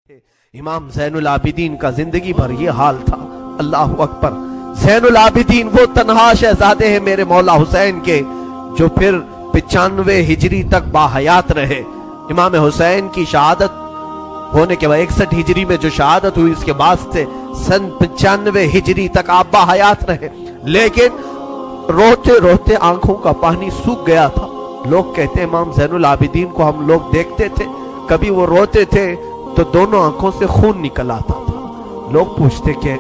इमाम ज़ैनुल आबिदीन का जिंदगी भर ये हाल था। अल्लाह अकबर। ज़ैनुल आबिदीन वो तन्हा शहजादे हैं मेरे मौला हुसैन के, जो फिर 95 हिजरी तक बाहयात रहे। इमाम हुसैन की शहादत होने के बाद 61 हिजरी में जो शहादत हुई, इसके बाद से सन 95 हिजरी तक आप बाहयात रहे, लेकिन रोते रोते आंखों का पानी सूख गया था। लोग कहते हैं इमाम ज़ैनुल आबिदीन को हम लोग देखते थे, कभी वो रोते थे तो दोनों आंखों से खून निकल आता था। लोग पूछते कि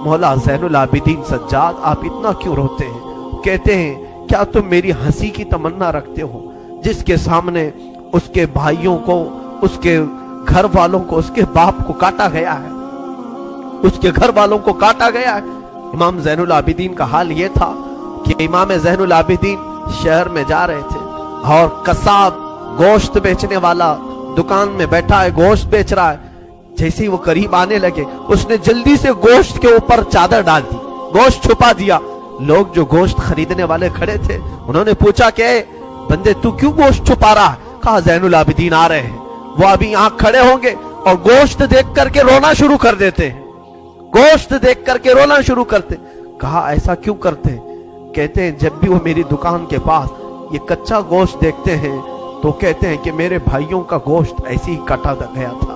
मौला ज़ैनुल आबिदीन सज्जाद, आप इतना क्यों रोते हैं? कहते हैं क्या तुम मेरी हंसी की तमन्ना रखते हो, जिसके सामने उसके भाइयों को, उसके घर वालों को, उसके बाप को काटा गया है, उसके घर वालों को काटा गया है। इमाम ज़ैनुल आबिदीन का हाल यह था कि इमाम ज़ैनुल आबिदीन शहर में जा रहे थे और कसाब, गोश्त बेचने वाला दुकान में बैठा है, गोश्त बेच रहा है। जैसे ही वो करीब आने लगे, उसने जल्दी से गोश्त के ऊपर चादर डाल दी, गोश्त छुपा दिया। लोग जो गोश्त खरीदने वाले खड़े थे, उन्होंने पूछा कि बंदे तू क्यों गोश्त छुपा रहा है? कहा ज़ैनुल आबिदीन आ रहे हैं, वो अभी यहाँ खड़े होंगे और गोश्त देख करके रोना शुरू कर देते हैं, गोश्त देख करके रोना शुरू करते। कहा ऐसा क्यों करते हैं? कहते हैं जब भी वो मेरी दुकान के पास ये कच्चा गोश्त देखते हैं तो कहते हैं कि मेरे भाइयों का गोश्त ऐसे ही काटा गया था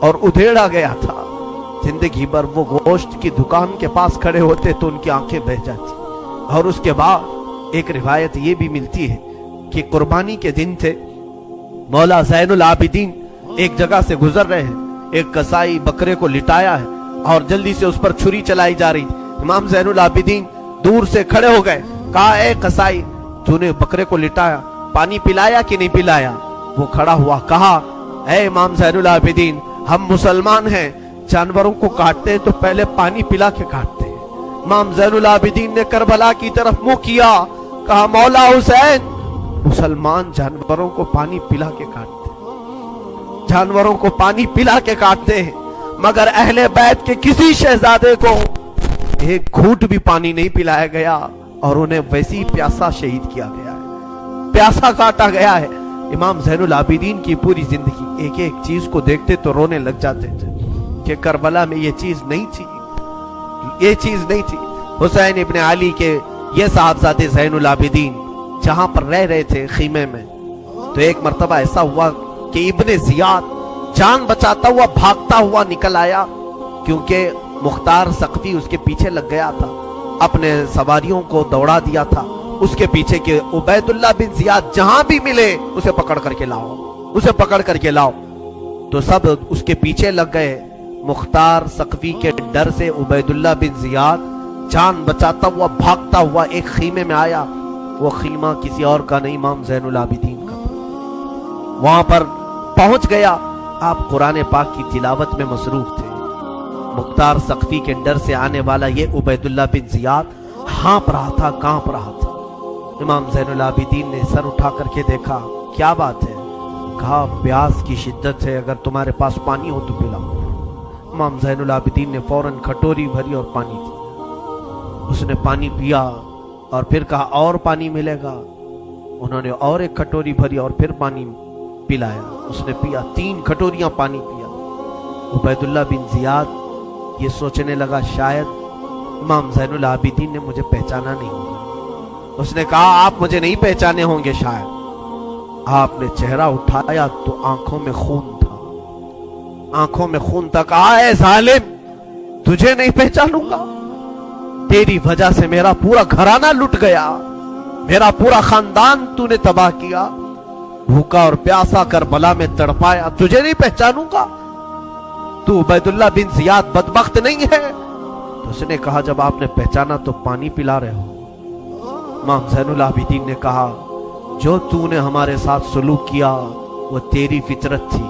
और उधेड़ा गया था। जिंदगी भर वो गोश्त की दुकान के पास खड़े होते तो उनकी आंखें बह जाती। और उसके बाद एक रिवायत ये भी मिलती है कि कुर्बानी के दिन थे, मौला ज़ैनुल आबिदीन एक जगह से गुजर रहे हैं, एक कसाई बकरे को लिटाया है और जल्दी से उस पर छुरी चलाई जा रही थी। इमाम ज़ैनुल आबिदीन दूर से खड़े हो गए, कहा ए कसाई, तूने बकरे को लिटाया, पानी पिलाया कि नहीं पिलाया? वो खड़ा हुआ, कहा ऐ इमाम ज़ैनुल आबिदीन, हम मुसलमान हैं, जानवरों को काटते हैं तो पहले पानी पिला के काटते हैं। इमाम ज़ैनुल आबिदीन ने करबला की तरफ मुंह किया, कहा मौला हुसैन, मुसलमान जानवरों को पानी पिला के काटते हैं, जानवरों को पानी पिला के काटते हैं, मगर अहले बैत के किसी शहजादे को एक घूंट भी पानी नहीं पिलाया गया और उन्हें वैसी प्यासा शहीद किया गया है, प्यासा काटा गया है। इमाम ज़ैनुल आबिदीन की पूरी जिंदगी एक एक चीज को देखते तो रोने लग जाते थे कि करबला में ये चीज नहीं थी, ये चीज नहीं थी। हुसैन इब्ने अली के ये साहबजादे ज़ैनुल आबिदीन जहां पर रह रहे थे खीमे में, तो एक मर्तबा ऐसा हुआ कि इब्ने ज़ियाद जान बचाता हुआ भागता हुआ निकल आया, क्योंकि मुख्तार सख्ती उसके पीछे लग गया था, अपने सवारियों को दौड़ा दिया था उसके पीछे के उबैदुल्लाह बिन ज़ियाद जहां भी मिले उसे पकड़ करके लाओ, उसे पकड़ करके लाओ। तो सब उसके पीछे लग गए। मुख्तार सख्वी के डर से उबैदुल्लाह बिन ज़ियाद जान बचाता हुआ भागता हुआ एक खीमे में आया। वो खीमा किसी और का नहीं, इमाम ज़ैनुल आबिदीन का। वहां पर पहुंच गया, आप कुरान पाक की तिलावत में मसरूफ थे। मुख्तार सख्ती के डर से आने वाला ये उबैदुल्लाह बिन ज़ियाद हाँप रहा था, कांप रहा था। इमाम ज़ैनुल आबिदीन ने सर उठा करके देखा, क्या बात है? कहा प्यास की शिद्दत है, अगर तुम्हारे पास पानी हो तो पिलाओ। इमाम ज़ैनुल आबिदीन ने फौरन कटोरी भरी और पानी दी। उसने पानी पिया और फिर कहा और पानी मिलेगा। उन्होंने और एक कटोरी भरी और फिर पानी पिलाया, उसने पिया, 3 कटोरियां पानी पिया। उबैदुल्लाह बिन ज़ियाद ये सोचने लगा शायद इमाम ज़ैनुल आबिदीन ने मुझे पहचाना नहीं होगा। उसने कहा आप मुझे नहीं पहचाने होंगे शायद। आपने चेहरा उठाया तो आंखों में खून था, आंखों में खून था। कहा ऐ जालिम, तुझे नहीं पहचानूंगा? तेरी वजह से मेरा पूरा घराना लुट गया, मेरा पूरा खानदान तूने तबाह किया, भूखा और प्यासा करबला में तड़पाया, तुझे नहीं पहचानूंगा? तू उबैदुल्लाह बिन ज़ियाद बदबख्त नहीं है? तो उसने कहा जब आपने पहचाना तो पानी पिला रहे हो। इमाम ज़ैनुल आबिदीन ने कहा जो तूने हमारे साथ सलूक किया वो तेरी फितरत थी,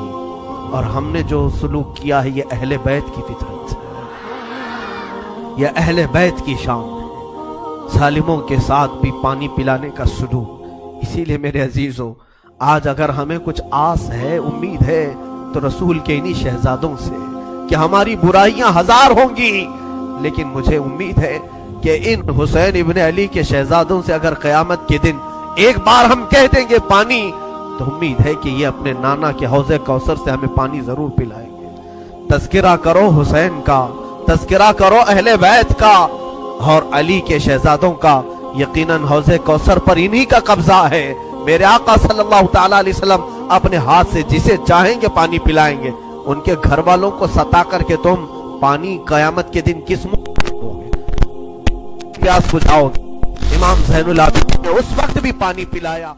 और हमने जो सलूक किया है ये अहले बैत की फितरत है, ये अहले बैत की शान है, जालिमों के साथ भी पानी पिलाने का सलूक। इसीलिए मेरे अजीजों, आज अगर हमें कुछ आस है, उम्मीद है, तो रसूल के इन्हीं शहजादों से कि हमारी बुराइयां 1000 होंगी, लेकिन मुझे उम्मीद है कि इन हुसैन इब्ने अली के शहजादों से अगर क़यामत के दिन एक बार हम कह देंगे पानी, तो उम्मीद है कि ये अपने नाना के हौज़े कौसर से हमें पानी जरूर पिलाएंगे। तज़किरा करो हुसैन का, तज़किरा करो अहले बैत का और अली के शहजादों का। यकीनन हौज़े कौसर पर इन्हीं का कब्जा है। मेरे आका सल्लल्लाहु ताला अलैहि वसल्लम अपने हाथ से जिसे चाहेंगे पानी पिलाएंगे। उनके घर वालों को सता करके तुम पानी कयामत के दिन किस मुंह प्यास बुझाओगे? इमाम ज़ैनुल आबिदीन ने उस वक्त भी पानी पिलाया।